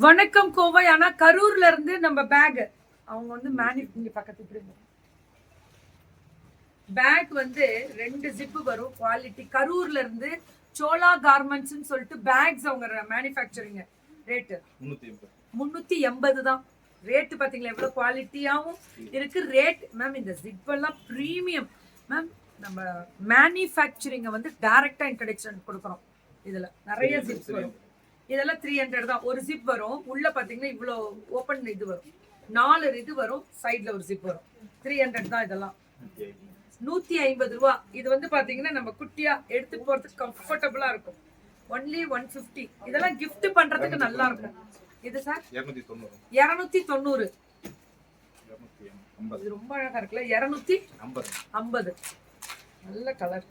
வணக்கம் கோவை. ஆனா கரூர்ல இருந்து நம்ம பேக் அவங்க வந்து இங்க பக்கத்து இப்படி பேக் வந்து 2 ஜிப்பு வரும். குவாலிட்டி கரூர்ல இருந்து சோலா கார்மெண்ட்ஸ் சொல்லிட்டு பேக்ஸ் அவங்க மேனுஃபேக்சரிங். ரேட்டு 380 தான். ரேட்டு பாத்தீங்களா எவ்வளவு குவாலிட்டியாவும் இருக்கு. ரேட் மேம் இந்த ஜிப் எல்லாம் பிரீமியம் மேம். நம்ம மேனுஃபேக்சரிங்க வந்து டைரக்டா இன்ட்ரடக்ஷன் கொடுக்குறோம். இதுல நிறைய ஜிப்ஸ் வரும். இதெல்லாம் 300 தான். ஒரு ஜிப் வரும். உள்ள பாத்தீங்கன்னா இவ்வளோ ஓப்பன் இது வரும். 4 இது வரும். சைட்ல ஒரு ஜிப் வரும். 300 தான். இதெல்லாம் 150 ரூபா. இது வந்து பாத்தீங்கன்னா நம்ம குட்டியா எடுத்து போறதுக்கு கம்ஃபர்டபுளா இருக்கும். ஒன்லி 150. இதெல்லாம் கிஃப்ட் பண்றதுக்கு நல்லா இருக்கும். இது சார் 290. இது ரொம்ப அழகா இருக்குல்ல. 250. நல்ல கலர்.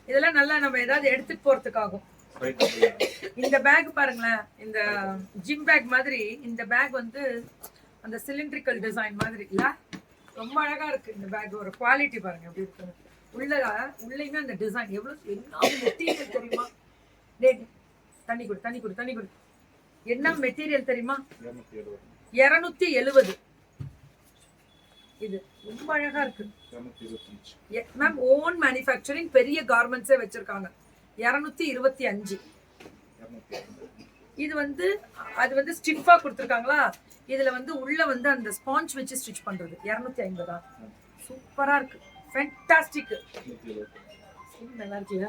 இதெல்லாம் நல்லா நம்ம ஏதாவது எடுத்துட்டு போறதுக்காகும். இந்த பேக் பாருங்களேன். இந்த ஜிம் பேக் மாதிரி இந்த பேக் வந்து அந்த சிலிண்ட்ரிக்கல் டிசைன் மாதிரி இல்ல, ரொம்ப அழகா இருக்கு. இந்த பேக் ஒரு குவாலிட்டி பாருங்க எப்படி இருக்கு. உள்ளேயுமே அந்த டிசைன் எவ்வளவு என்ன மெட்டீரியல் தெரியுமா? தண்ணி குடு. என்ன மெட்டீரியல் தெரியுமா? 270. இது ரொம்ப அழகா இருக்கு மேம். ஓன் மேனுஃபேக்சரிங் பெரிய கார்மெண்ட்ஸே வச்சிருக்காங்க. 225. இது வந்து அது வந்து ஸ்டிஃபா கொடுத்துருக்காங்களா. இதுல வந்து உள்ள வந்து அந்த ஸ்பாஞ்ச் வச்சு ஸ்டிச் பண்றது. 250. சூப்பரா இருக்கு. ஃபேண்டாஸ்டிக். நல்லா இருக்குல்ல.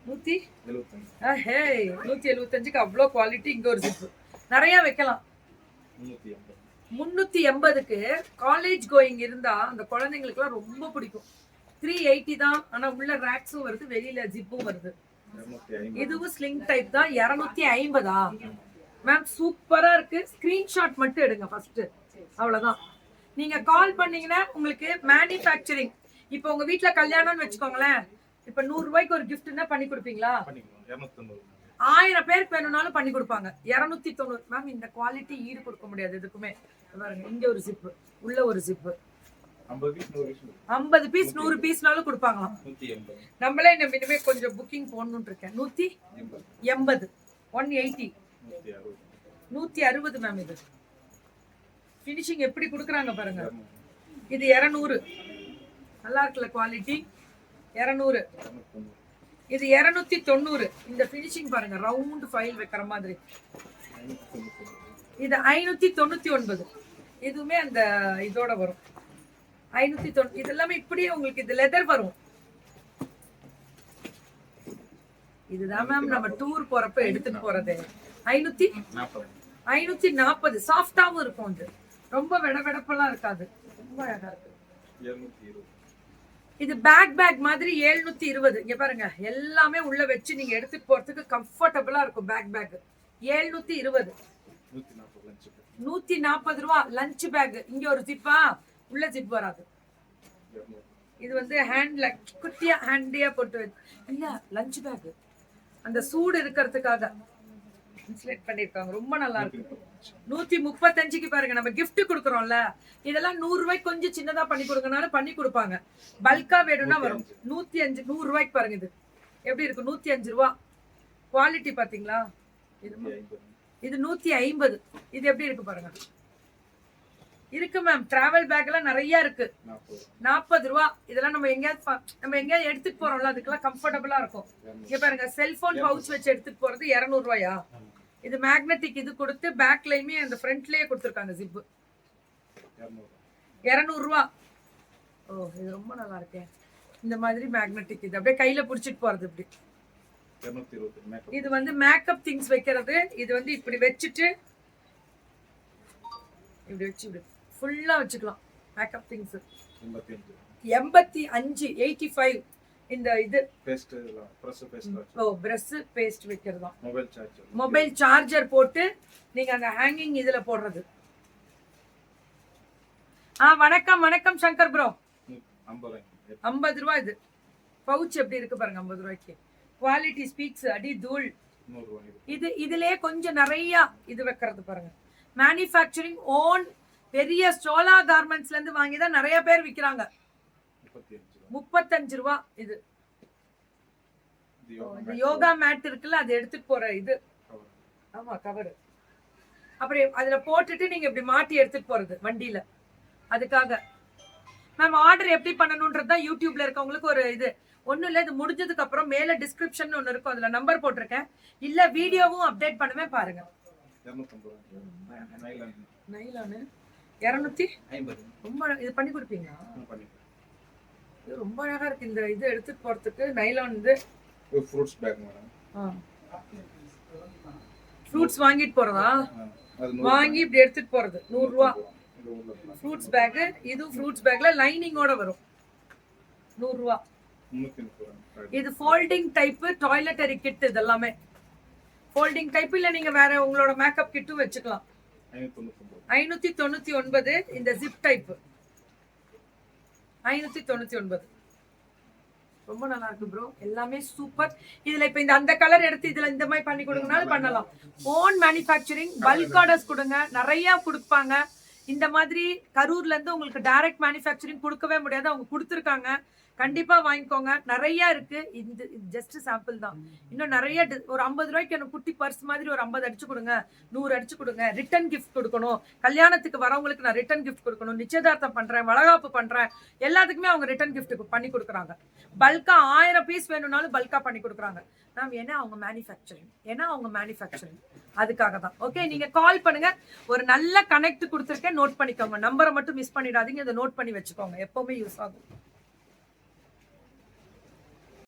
175க்கு அவ்வளோ குவாலிட்டி. இங்க ஒரு ஜிப் நிறைய வைக்கலாம். 380க்கு காலேஜ் கோயிங் இருந்தா அந்த குழந்தைங்களுக்கு ரொம்ப பிடிக்கும். 380 தான். ஆனா உள்ள ரேக்ஸும் வருது, வெளியில ஜிப்பும் வருது. இதுவும் ஸ்லிங் டைப் தான். 250 மேம். சூப்பரா இருக்கு. ஸ்கிரீன்ஷாட் மட்டும் எடுங்க ஃபர்ஸ்ட். அவ்வளவுதான். நீங்க கால் பண்ணீங்கன்னா உங்களுக்கு மேனுஃபேக்சரிங். இப்போ உங்க வீட்டுல கல்யாணம்னு வச்சுக்கோங்களேன். இப்ப 100 ரூபாய்க்கு ஒரு கிஃப்ட்னா பண்ணி கொடுப்பீங்களா? 1000 பேருக்கு வேணும்னாலும் பண்ணி கொடுப்பாங்க. 290 மேம். இந்த குவாலிட்டி ஈடு கொடுக்க முடியாது எதுக்குமே. பாருங்க இங்க ஒரு ஜிப்பு, உள்ள ஒரு ஜிப்பு. 50 பீஸ் 100 பீஸ்னாலும் கொடுப்பாங்களாம். நம்மளே இனிமே கொஞ்சம் புக்கிங் போடணும்னு இருக்கேன். 180. 180. 160 மேம். இது ஃபினிஷிங் எப்படி கொடுக்குறாங்க பாருங்க. இது 200. நல்லா இருக்குல்ல குவாலிட்டி. 200. இது 290. இந்த ஃபினிஷிங் பாருங்க. ரவுண்ட் ஃபைல் வைக்கிற மாதிரி. இது 599. இதுவுமே அந்த இதோட வரும். 590. இது எல்லாமே இப்படியே உங்களுக்கு இது லெதர் வரும். இதுதான் மேம் நம்ம டூர் போறப்ப எடுத்துட்டு போறது. 540. சாஃப்டாவும் இருக்கும். இது ரொம்ப வெடவெடப்பெல்லாம் இருக்காது. ரொம்ப அழகா இருக்கு. இது பேக் மாதிரி 720. இங்க பாருங்க எல்லாமே உள்ள வச்சு நீங்க எடுத்துட்டு போறதுக்கு கம்ஃபர்டபுளா இருக்கும். பேக் 720. 140 ரூபா. Lunch pack. இங்க ஒரு ஜிப்பா, உள்ள ஜிப் வராது. இது வந்து ஹேண்ட்ல குட்டியா ஹேண்டியா போட்டு இல்ல லஞ்ச் பேக். அந்த சூடு இருக்கிறதுக்காக இன்சுலேட் பண்ணிருக்காங்க. ரொம்ப நல்லா இருக்கு. 135க்கு பாருங்க. நம்ம கிஃப்ட் கொடுக்குறோம்ல. இதெல்லாம் 100 ரூபாய்க்கு கொஞ்சம் சின்னதா பண்ணி கொடுங்கனாலும் பண்ணி கொடுப்பாங்க. பல்கா வேணும்னா வரும். 105. 100 ரூபாய்க்கு பாருங்க. இது எப்படி இருக்கு? 105 ரூபா. குவாலிட்டி பாத்தீங்களா? இது 150. இது எப்படி இருக்கு பாருங்க. இருக்கு மேம். டிராவல் பேக் எல்லாம் நிறைய இருக்கு. 40 ரூபா. இதெல்லாம் நம்ம எங்கேயாவது எடுத்துட்டு போறோம்ல, அதுக்கெல்லாம் கம்ஃபர்டபுளா இருக்கும். இங்க பாருங்க செல்போன் பவுச் வச்சு எடுத்துட்டு போறது 200 ரூபாயா. இது மேக்னெட்டிக். இது கொடுத்து பேக்லயுமே அந்த ஃப்ரண்ட்லயே கொடுத்துருக்காங்க ஜிப்பு. 200 ரூபா. ஓ இது ரொம்ப நல்லா இருக்கே. இந்த மாதிரி மேக்னெட்டிக். இது அப்படியே கையில புடிச்சிட்டு போறது. இப்படி இது வந்து மேக்கப் திங்ஸ் வைக்கிறது. இது வந்து இப்படி வச்சுட்டு இப்படி வச்சு இப்படி ஃபுல்லா வச்சுக்கலாம். Makeup things 85. 85. இந்த இது பிரஷ் பேஸ்ட் வைக்கிறது. மொபைல் சார்ஜர் போட்டு நீங்க அந்த ஹேங்கிங் இதுல போடுறது. வணக்கம் சங்கர் ப்ரோ. 50 ரூபா. இது பவுச் எப்படி இருக்கு பாருங்க. 50 ரூபாய்க்கு குவாலிட்டி ஸ்பீக்ஸ். அடி தூள். இது இதுலயே கொஞ்சம் நிறைய இது வைக்கிறது பாருங்க. மேனுஃபேக்சரிங் ஓன் பெரிய சோலா கார்மெண்ட்ஸ்ல இருந்து வாங்கி தான் நிறைய பேர் விக்கிறாங்க. 35 ரூபா. இது யோகா மேட் இருக்குல்ல, அது எடுத்துட்டு போற இது ஆமா கவர். அப்படி அதுல போட்டுட்டு நீங்க இப்படி மாட்டி எடுத்துட்டு போறது வண்டியில. அதுக்காக மேம் ஆர்டர் எப்படி பண்ணணும்ன்றது தான் யூடியூப்ல இருக்கவங்களுக்கு ஒரு இது. ஒன்றும் இல்லை, இது முடிஞ்சதுக்கு அப்புறம் மேல டிஸ்கிரிப்ஷன் ஒன்று இருக்கும், அதுல நம்பர் போட்டிருக்கேன். இல்ல வீடியோவும் அப்டேட் பண்ணுவேன் பாருங்க. நைலானு 250 ரொம்ப இது பண்ணி கொடுப்பீங்களா? இது ரொம்ப அழகா இருக்கு. இந்த இது எடுத்துட்டு போறதுக்கு நைலான் இது ஃப்ரூட்ஸ் பேக் மேடம். ஃப்ரூட்ஸ் வாங்கிட்டு போறதா? வாங்கி இப்படி எடுத்துட்டு போறது 100 ரூபா ஃப்ரூட்ஸ் பேக். இது ஃப்ரூட்ஸ் பேக்ல லைனிங்கோட வரும் 100 ரூபா. இது ஃபோல்டிங் டைப் டாய்லெட்டரி கிட். இது எல்லாமே ஃபோல்டிங் டைப். இல்ல நீங்க வேற உங்களோட மேக்கப் கிட்டும் வச்சுக்கலாம். 599. இந்த ஜிப் டைப் 599. ரொம்ப நல்லா இருக்கு ப்ரோ, எல்லாமே சூப்பர். இதுல இப்ப இந்த அந்த கலர் எடுத்து இதுல இந்த மாதிரி பண்ணி கொடுங்கனாலும் பண்ணலாம். ஓன் மேனுஃபேக்சரிங், பல்க் ஆர்டர்ஸ் கொடுங்க, நிறைய கொடுப்பாங்க. இந்த மாதிரி கரூர்ல இருந்து உங்களுக்கு டைரக்ட் மேனுஃபேக்சரிங் கொடுக்கவே முடியாது, அவங்க கொடுத்துருக்காங்க. கண்டிப்பா வாங்கிக்கோங்க, நிறைய இருக்கு. இது ஜஸ்ட் சாம்பிள் தான். இன்னும் நிறைய ஒரு 50 ரூபாய்க்கு எனக்கு குட்டி பர்ஸ் மாதிரி ஒரு 50 அடிச்சு கொடுங்க, 100 அடிச்சு கொடுங்க. ரிட்டர்ன் கிஃப்ட் கொடுக்கணும், கல்யாணத்துக்கு வரவங்களுக்கு நான் ரிட்டர்ன் கிஃப்ட் கொடுக்கணும், நிச்சயதார்த்தம் பண்றேன், வளகாப்பு பண்றேன், எல்லாத்துக்குமே அவங்க ரிட்டர்ன் கிஃப்ட் பண்ணி கொடுக்குறாங்க. பல்கா 1000 பீஸ் வேணும்னாலும் பல்கா பண்ணி கொடுக்குறாங்க மேம். ஏன்னா அவங்க மேனுஃபேக்சரிங் அதுக்காக தான். ஓகே, நீங்க கால் பண்ணுங்க. ஒரு நல்ல கனெக்ட் கொடுத்துருக்கேன், நோட் பண்ணிக்கோங்க. நம்பரை மட்டும் மிஸ் பண்ணிடாதீங்க, இதை நோட் பண்ணி வச்சுக்கோங்க, எப்பவுமே யூஸ் ஆகும்.